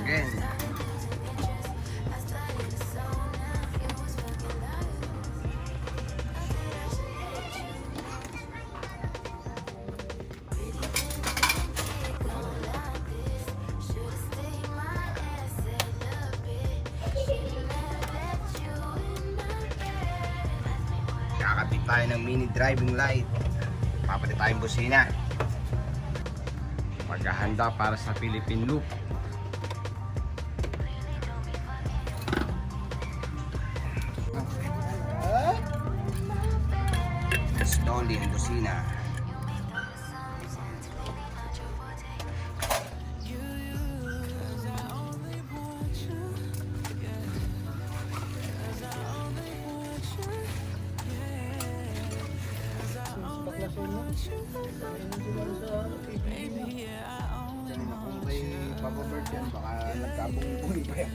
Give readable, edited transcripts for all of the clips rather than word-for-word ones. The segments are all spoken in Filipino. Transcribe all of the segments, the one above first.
again. Kakabit tayo ng mini driving light. Papalit tayong busina. Maghahanda para sa Philippine Loop. Slowly ang busina. Kung may pababird yan, baka nagkabong-buhay pa yan.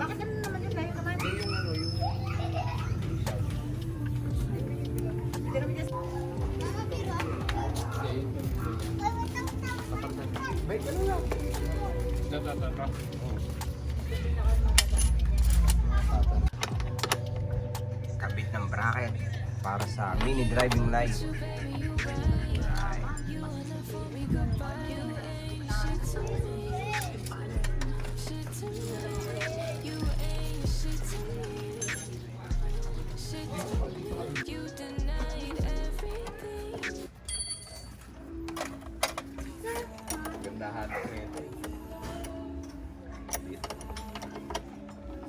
Bakit ano naman yun tayo naman? Bait ka lang. Kabit ng bracket para sa mini driving light. Right. Gandahan ko ito.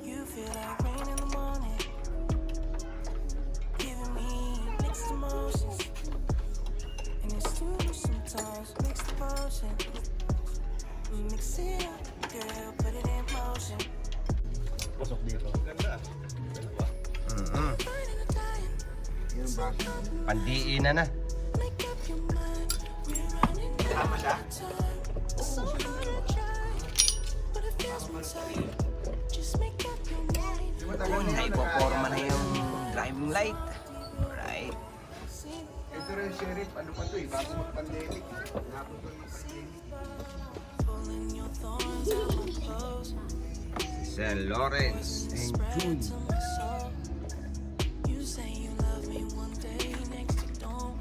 You feel like rain in the morning, giving me mixed emotions, and it's too much sometimes. Mixed emotion, mix it up, girl, put it in motion. Pasok dito. Ganda. Finding a time, so come Pandiinan na. make up your mind. We're running out of time. So hard to try, but it feels one time. Just make up your mind. Naipoporma na yung driving light. Right. Ito rin, Sheriff. Ano pa ito eh? Bago mag-pandemic. Napon ko ng pandemic. Pulling your thorns out my clothes. St. Lawrence and June. To my soul. You say you love me one day, next you don't.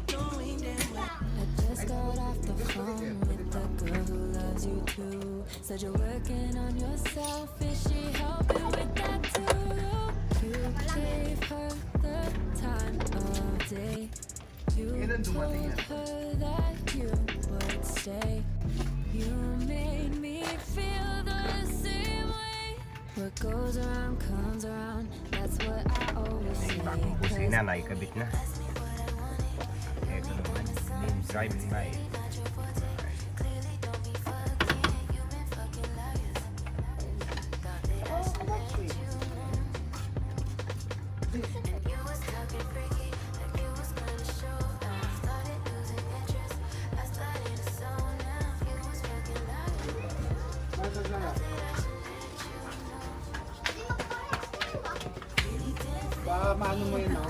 Knowing damn well I just got off the phone with the girl who loves you too. Said you're working on yourself, is she helping with that too? You gave her the time of day. You told her that you would stay. You made me feel the same way. What goes around comes around. That's what I always say. Bagong busina, naikabit na. Ito naman, mini driving light. Baka maano mo yun, no?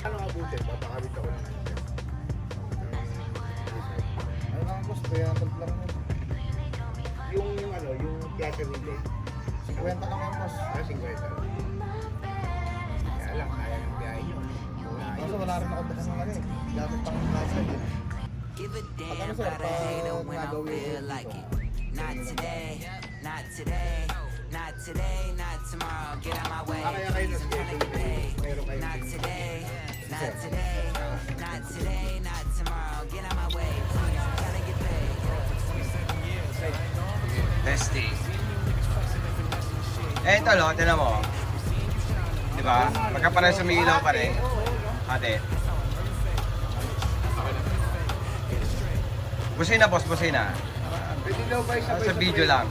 Ano nga buti? Papakabit ako ng ano lang boss, kaya lang yung ano, yung clutcher relay. 50 lang yan boss. 50. Kaya lang, kaya ng biyahe yun. Kaso wala rin ako dahil ng ano eh. Gamit pang clutcher yun. Give a damn about a hater when I feel like it. Not today, not today, not today, not tomorrow. Get out my way, please, I'm trying to get paid. Not today, not today, not today, not tomorrow. Get out my way, please, I'm trying to get paid. Testing. Eh, ito lo, tinan mo. Diba? Magkapareho sa may ilaw pa rin. Ate. Busina, boss, busina. Pwede daw ba Sa video lang.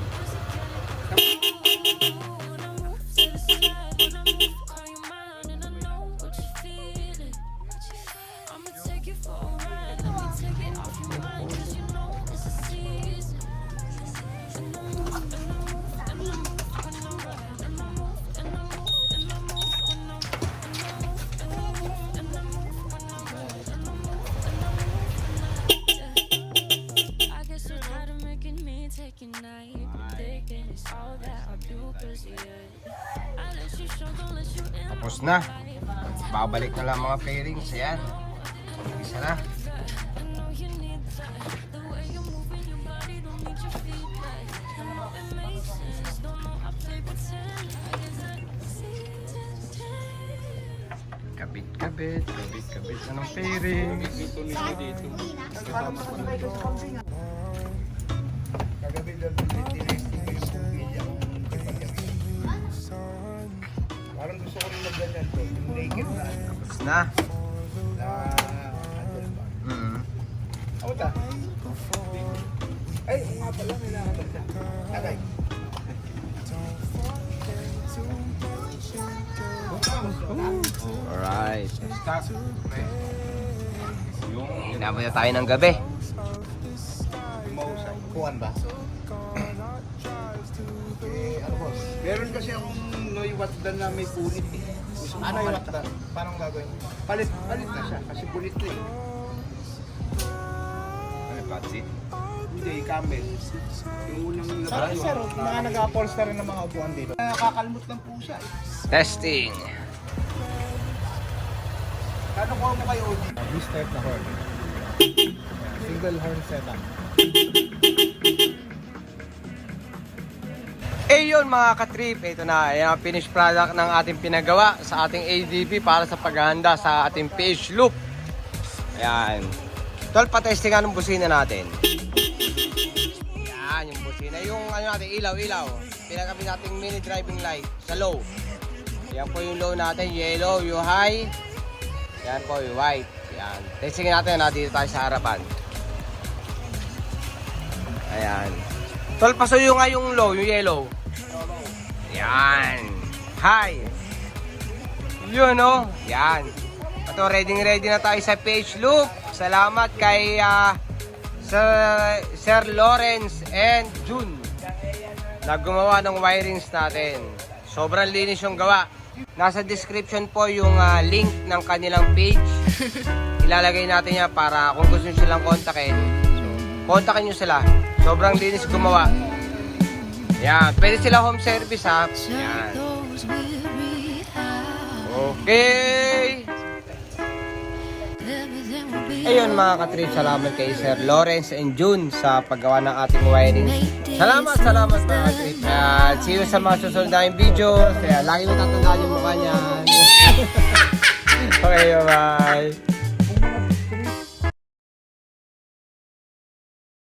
I guess you're tired of making me take your night. Thinking it's all that I do, 'cause yeah, I let you show, don't let you in. Tapos na. Babalik na lang mga pairings. Ayan. Isa na. Kabit na ng pairings. Kagabi daw tinesting ko yung pumilya kung ipagyamin. Parang gusto ko rin magganyan to. Yung naked na. Tapos na. Andun ba? Ako ta? Ay, nga pala, may nakatag na. Tagay. Alright. Inabot na tayo ng gabi. MOHUSAY. Kuhan ba? Ano boss? Meron kasi akong loiwatdan na may punit eh. Gusto ano yung watdan? Parang gagawin? Palit na siya kasi punit na eh. Ano, patsit? Hindi, camel. Yung unang labas. Sir, mga nag-apples na rin ng mga upuan dito. Nakakalmot lang po siya eh. Testing. Ano ko mo kayo? This type na horn. Single horn setup. Eh yun mga ka-trip, ito na yung finished product ng ating pinagawa sa ating ADB para sa paghahanda sa ating page loop. Ayan. Tol, patestingan ng busina natin. Ayan, yung busina. Yung ano natin, ilaw. Pinagabi nating mini driving light sa low. Ayan po yung low natin, yellow, yung high. Ayan po yung white. Ayan. Testingin natin na dito tayo sa harapan. Ayan. Tol, pasuyo nga yung low, yung yellow. Yan. Hi. Yun, no? Yan. Ito, ready na tayo sa page loop. Salamat kay Sir Lawrence and June na gumawa ng wirings natin. Sobrang linis yung gawa. Nasa description po yung link ng kanilang page. Ilalagay natin yan para kung gusto nyo silang kontakin. Kontakin nyo sila. Sobrang linis gumawa. Yan. Pwede sila home service ha. Yan. Okay. Ayun mga katrip, salamat kay Sir Lawrence and June sa paggawa ng ating wiring. Salamat mga katrip. See you sa mga susunod na video. Kaya lagi mo tatandaan yung mukha niyan. Okay, bye.